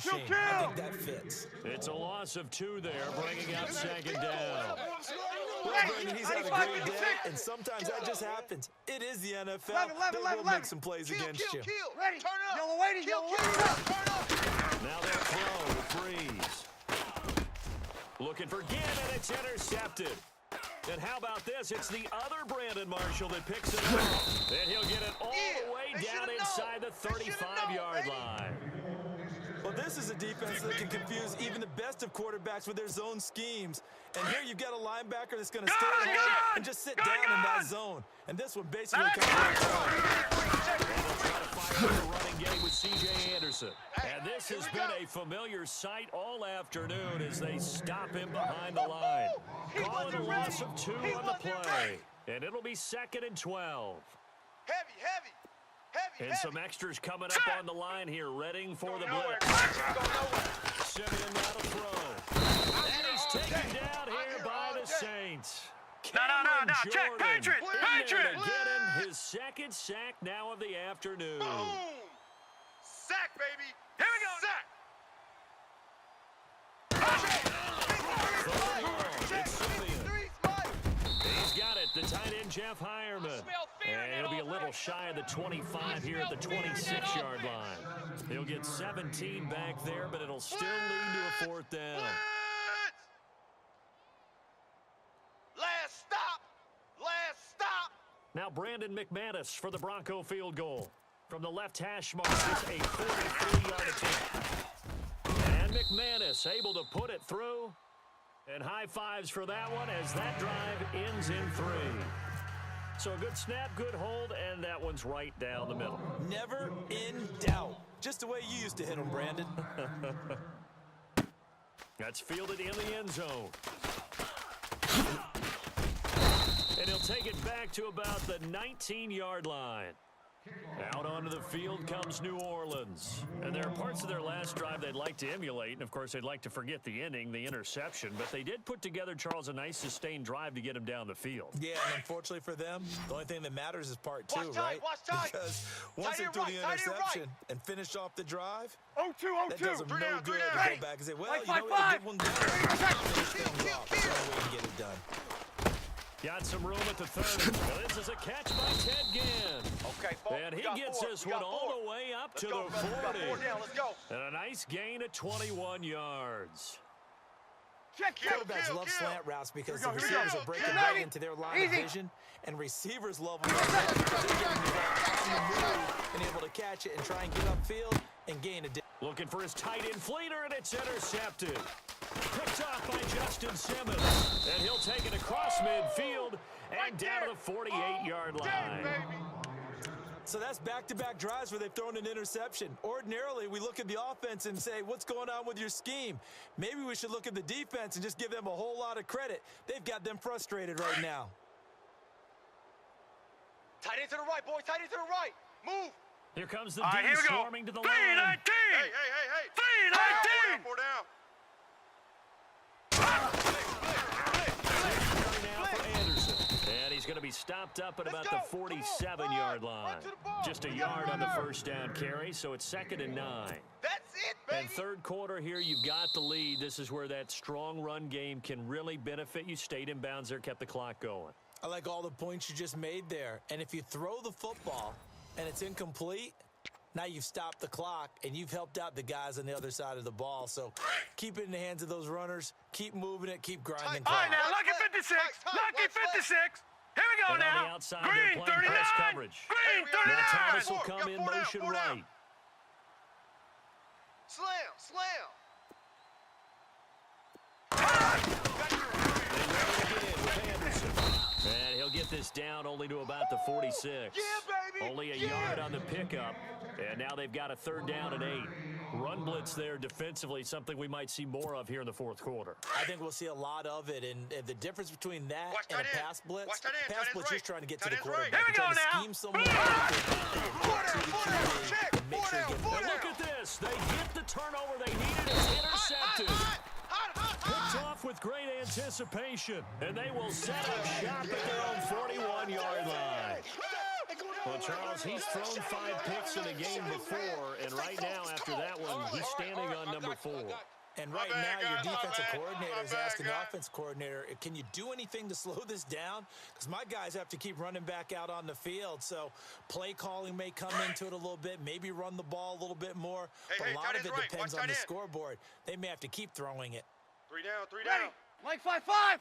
machine. I think that fits. It's a loss of 2 there, bringing up second down. Well, Brandon, he's had a great day, and sometimes that just happens. It is the NFL. They will make some plays against you. Ready. Yellow waiting. Now they'll throw to Freeze. Looking for Ginn, and it's intercepted. And how about this? It's the other Brandon Marshall that picks it up. And he'll get it all the way down inside the 35-yard line. Well, this is a defense that can confuse even the best of quarterbacks with their zone schemes. And here you've got a linebacker that's going to stay at home and just sit down in that zone. And this one basically comes out. And they'll try to fire the running game with C.J. Anderson. And this has been a familiar sight all afternoon as they stop him behind the line. Calling a loss of 2 on the play. And it'll be 2nd and 12. Heavy. And some extras coming up on the line here, readying for the blitz. Simeon now to throw. And he's taken down here by the Saints. No. Check. Patriot. To get him his 2nd sack now of the afternoon. Boom. Sack, baby. Here we go. Sack. It's Simeon. He's got it, the tight end, Jeff Hireman. And he'll be a little shy of the 25 here at the 26-yard line. He'll get 17 back there, but it'll still lead to a 4th down. Last stop. Now Brandon McManus for the Bronco field goal. From the left hash mark, it's a 43-yard attempt. And McManus able to put it through. And high fives for that one as that drive ends in 3. So a good snap, good hold, and that one's right down the middle. Never in doubt. Just the way you used to hit them, Brandon. That's fielded in the end zone. And he'll take it back to about the 19-yard line. Out onto the field comes New Orleans. And there are parts of their last drive they'd like to emulate. And, of course, they'd like to forget the inning, the interception. But they did put together, Charles, a nice sustained drive to get him down the field. Yeah, and unfortunately for them, the only thing that matters is part 2, Watch time, right? watch time. Because once they threw the interception and finished off the drive, 0-2. that does them no good to go back and say, well, you know what, Five. a good one done. Finish things off. That's the only way to get it done. Got some room at the 30. Well, this is a catch by Ted Ginn. Okay, And he gets this one all the way up to the 40. Let's go. And a nice gain of 21 yards. Quarterbacks love slant routes because the receivers are breaking right into their line of vision, and receivers love them because they're getting on the move and able to catch it and try and get upfield and gain a Looking for his tight end Fleeter, and it's intercepted. Picked off by Justin Simmons. And he'll take it across midfield and down to the 48-yard line. So that's back-to-back drives where they've thrown an interception. Ordinarily, we look at the offense and say, what's going on with your scheme? Maybe we should look at the defense and just give them a whole lot of credit. They've got them frustrated right now. Tight end to the right, boys. Tight end to the right. Move. Here comes the All right, D here we go. swarming to the 3-19. line. Hey. 3-19. Four down. Now for Anderson. And he's going to be stopped up at about the 47-yard line. Just a yard on the first down carry, so it's 2nd and 9. That's it, baby. And third quarter here, you've got the lead. This is where that strong run game can really benefit you. Stayed in bounds there, kept the clock going. I like all the points you just made there. And if you throw the football and it's incomplete, now you've stopped the clock and you've helped out the guys on the other side of the ball. So keep it in the hands of those runners. Keep moving it. Keep grinding. All right, now, Lucky 56. Lucky 56. Here we go And now. on the outside, Green they're playing 39. press coverage. Green Now 39. Thomas will come in motion right. Slam. And he'll get this down only to about the 46. Yeah, baby. Only a yard on the pickup. And now they've got a 3rd down and 8. Run blitz there defensively, something we might see more of here in the 4th quarter. I think we'll see a lot of it. And the difference between that Watch and a tight end. pass blitz, Watch tight end. pass Tight blitz, end's you're right. trying to get to Tight the end's quarterback. right. Here we You're trying go to now. scheme someone. Make sure you get And look at this. They get the turnover they needed. It's intercepted. Picked off with great anticipation. And they will set up shop at their own 41-yard line. Well, Charles, he's thrown 5 picks in a game before, and right now, after that one, he's standing on number 4. And right now, your defensive coordinator is asking the offense coordinator, can you do anything to slow this down? Because my guys have to keep running back out on the field. So play calling may come into it a little bit, maybe run the ball a little bit more. But a lot of it depends on the scoreboard. They may have to keep throwing it. 3 down, 3 down. Mike 5-5.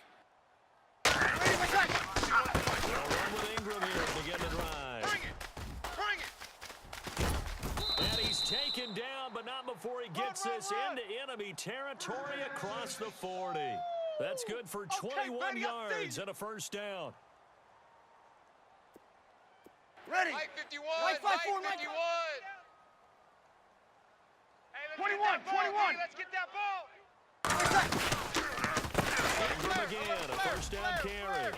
They'll run with Ingram here to get the drive. Bring it. Bring it. And he's taken down, but not before he gets this into enemy territory across the 40. That's good for 21 yards and a first down. Ready. Mike 51. Mike 5-4, Mike 51. Hey, 21, 21. Let's get that ball. Ingram again, a first down carry.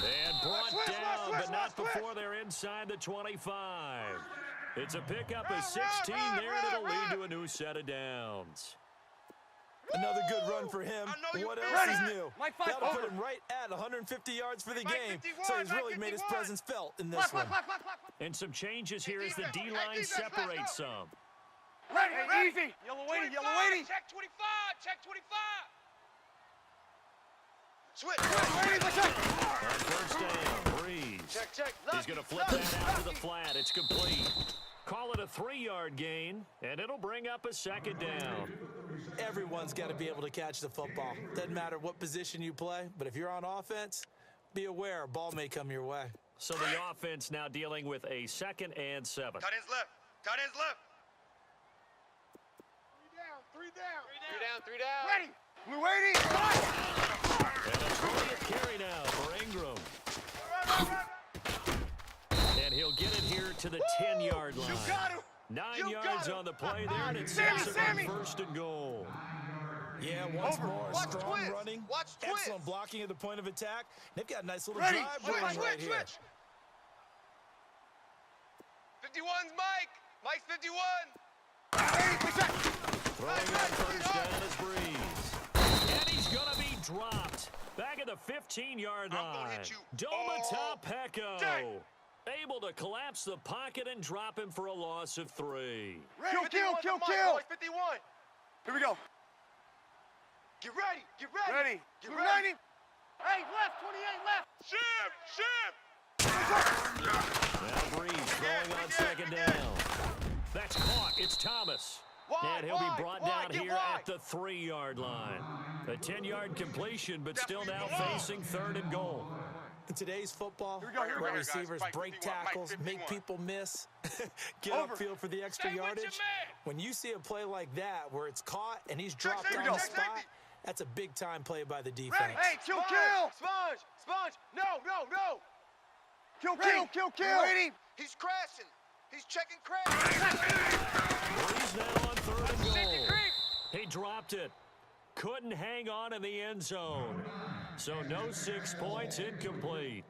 And brought down, but not before they're inside the 25. It's a pickup of 16 there, and it'll lead to a new set of downs. Another good run for him. What else is new? That'll put him right at 150 yards for the game. So he's really made his presence felt in this one. And some changes here as the D-line separates some. Ready, easy. Yellow waiting, yellow waiting. Check 25. Check 25. Switch. On first down, Breeze. Check. He's going to flip that out to the flat. It's complete. Call it a 3-yard gain, and it'll bring up a second down. Everyone's got to be able to catch the football. Doesn't matter what position you play, but if you're on offense, be aware a ball may come your way. So the offense now dealing with a 2nd and 7. Tight ends left. Tight ends left. 3 down. 3 down. Ready. We're waiting. And a 20th carry now for Ingram. And he'll get it here to the 10-yard line. 9 yards on the play there, and it sets him on first and goal. Yeah, once more, Watch strong twist. running, Watch twist. excellent blocking at the point of attack. They've got a nice little Ready. drive going right here. 51's Mike. Mike's 51. Throwing on first down is Breeze. And he's going to be dropped. Back at the 15-yard I'm gonna line. hit you. Domata Pecco. Dang. Able to collapse the pocket and drop him for a loss of 3. Kill. Mike, 51. Here we go. Get ready. Get ready. Ready. Get We're ready. ready. Hey, left, 28 left. Shift. Now Breeze throwing on second down. That's caught. It's Thomas. And he'll be brought down here at the 3-yard line. A 10-yard completion, but still now facing 3rd and goal. In today's football, Here we go, where guys. receivers Mike break 51, Mike tackles, 51. make people miss, get Over. upfield for the extra Stay with your yardage. man. When you see a play like that where it's caught and he's dropped safety, on the check spot, safety. that's a big-time play by the defense. Ready. Hey, kill. Sponge. No. Kill. Ready. He's crashing. He's checking crash. Breeze now on 3rd and Safety goal. creep. He dropped it. Couldn't hang on in the end zone. So no 6 points, incomplete.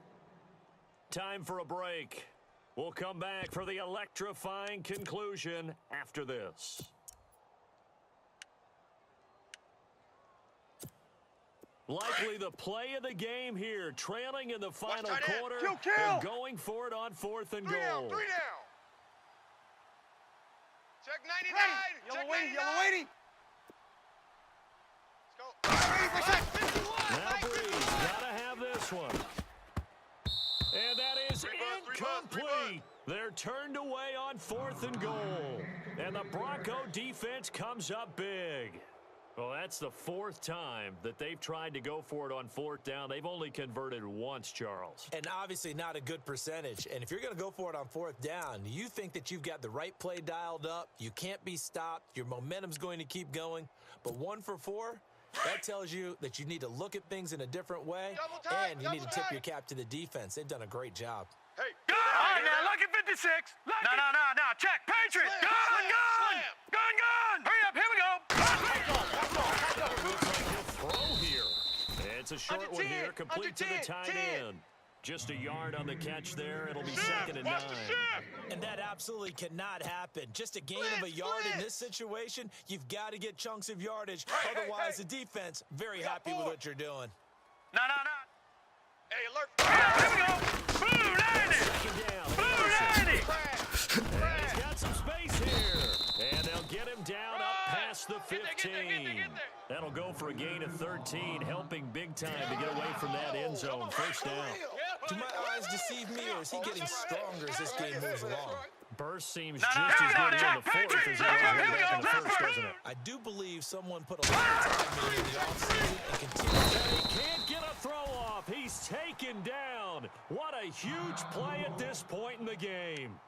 Time for a break. We'll come back for the electrifying conclusion after this. Likely the play of the game here, trailing in the final tight end. quarter Kill. and going for it on 4th and 3 down. goal. 3 down. Check 99. Ready. Check Yellow waiting. Let's go. Now Breeze, gotta have this one. And that is Three bucks. incomplete. They're turned away on 4th and goal. And the Bronco defense comes up big. Well, that's the 4th time that they've tried to go for it on 4th down. They've only converted once, Charles. And obviously not a good percentage. And if you're going to go for it on 4th down, you think that you've got the right play dialed up. You can't be stopped. Your momentum's going to keep going. But 1 for 4, that tells you that you need to look at things in a different way. Double tight, And you need to tip double your cap to the defense. They've done a great job. Hey. All right, now, lucky 56. No. Check. Patriot. Slam. Gun. Hurry up. Here we go. Looks like he'll throw here. It's a short Under one 10, here, complete under to the 10, tight 10. end. Just a yard on the catch there. It'll be 2nd and 9. Watch the shift. And that absolutely cannot happen. Just a gain of a Blitz, yard in blitz. this situation, you've got to get chunks of yardage. Hey, Otherwise, hey. the defense, very We got happy with 4. what you're doing. No. Hey, alert. Here we go. Boom, 90. him down up past the 15. That'll go for a gain of 13, helping big time to get away from that end zone. First down. Do my eyes deceive me, or is he getting stronger as this game moves along? Burst seems just as good here in the fourth as it was back in the first, doesn't it? I do believe someone put a lot of time in the offseason and continues. And he can't get a throw off. He's taken down. What a huge play at this point in the game.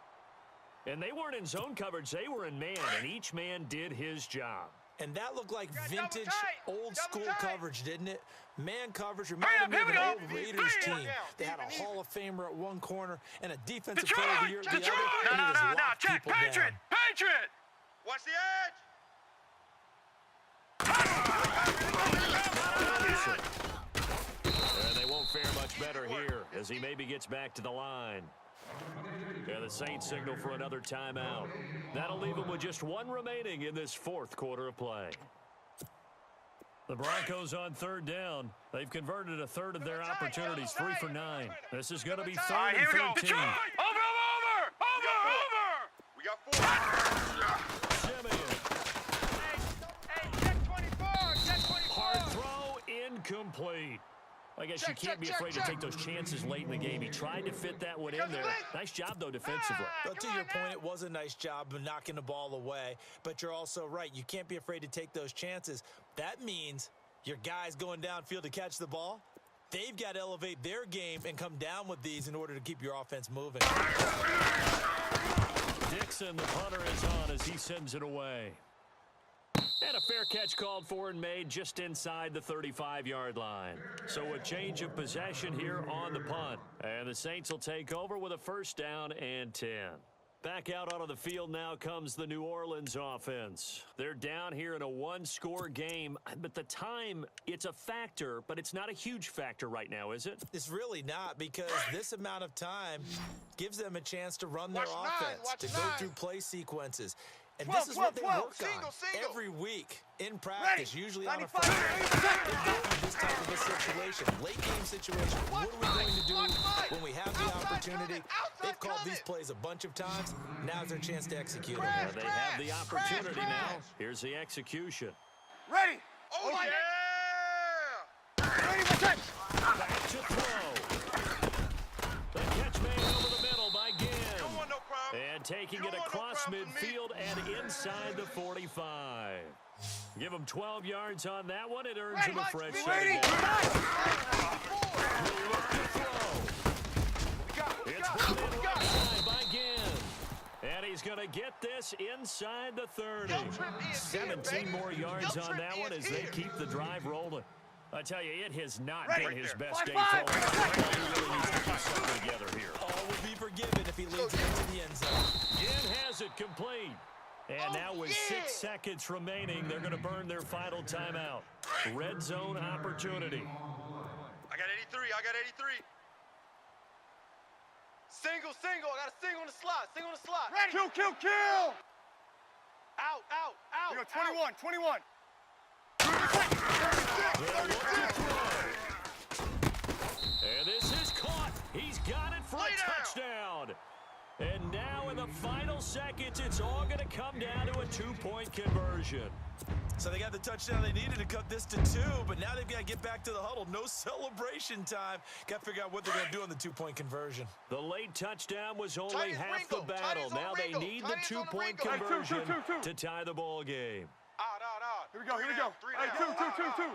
And they weren't in zone coverage. They were in man, and each man did his job. And that looked like vintage, old-school coverage, didn't it? Man coverage reminded me of an old Raiders team. They had a Hall of Famer at one corner and a defensive player of the year at the other, and he just locked people down. Patriot! Watch the edge! And they won't fare much better here as he maybe gets back to the line. And the Saints signal for another timeout. That'll leave them with just one remaining in this fourth quarter of play. The Broncos on third down. They've converted a third of their opportunities, 3 for 9. This is going to be third and 13. Over! We got 4. Simeon. Hey, check 24! Check 24! Hard throw, incomplete. I guess you can't be afraid to take those chances late in the game. He tried to fit that one in there. Nice job, though, defensively. But to your point, it was a nice job of knocking the ball away. But you're also right. You can't be afraid to take those chances. That means your guys going downfield to catch the ball, they've got to elevate their game and come down with these in order to keep your offense moving. Dixon, the punter, is on as he sends it away. And a fair catch called for and made just inside the 35-yard line. So a change of possession here on the punt. And the Saints will take over with a first down and 10. Back out onto the field now comes the New Orleans offense. They're down here in a one-score game, but the time, it's a factor, but it's not a huge factor right now, is it? It's really not, because this amount of time gives them a chance to run their offense, to go through play sequences. And this is what they work on every week in practice, usually on a Friday. They go through this type of a situation, late game situation. What are we going to do when we have the opportunity? They've called these plays a bunch of times. Now's their chance to execute them. Well, they have the opportunity now. Here's the execution. Ready! Oh, yeah! Ready, protect! Back to throw. The catch made over the middle by Ginn. No problem. And taking it across midfield and inside the 45. Give him 12 yards on that one. It earns him a fresh set again. It's brought in right side by Ginn. And he's going to get this inside the 30. 17 more yards on that one as they keep the drive rolling. I tell you, it has not been his best day throwing. He really needs to put something together here. All will be forgiven if he leads it into the end zone. Ginn has it complete. And now with 6 seconds remaining, they're going to burn their final timeout. Red zone opportunity. I got 83. Single. I got a single on the slot. Ready! Kill! Out. We go 21. And this is caught. He's got it for a touchdown. And now in the final seconds, it's all going to come down to a 2-point conversion. So they got the touchdown they needed to cut this to 2, but now they've got to get back to the huddle. No celebration time. Got to figure out what they're going to do on the 2-point conversion. The late touchdown was only half the battle. Now they need the 2-point conversion to tie the ball game. Out. Here we go. 3 Hey, two.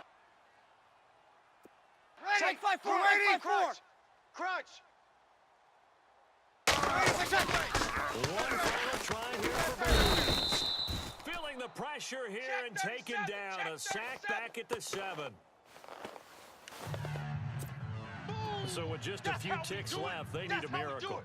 Ready? 5-4. Crunch. One final try here for Burns. Feeling the pressure here and taken down. A sack back at the 7. So with just a few ticks left, they need a miracle.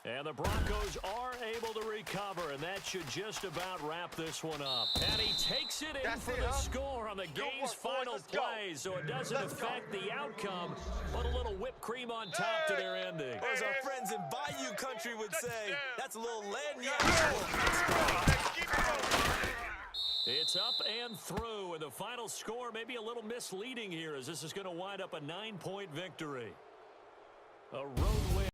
And the Broncos are able to recover, and that should just about wrap this one up. And he takes it in for the score on the game's final play, so it doesn't affect the outcome, but a little whipped cream on top to their ending. Or as our friends in Bayou Country would say, that's a little lagniappe. It's up and through, and the final score may be a little misleading here, as this is going to wind up a 9-point victory. A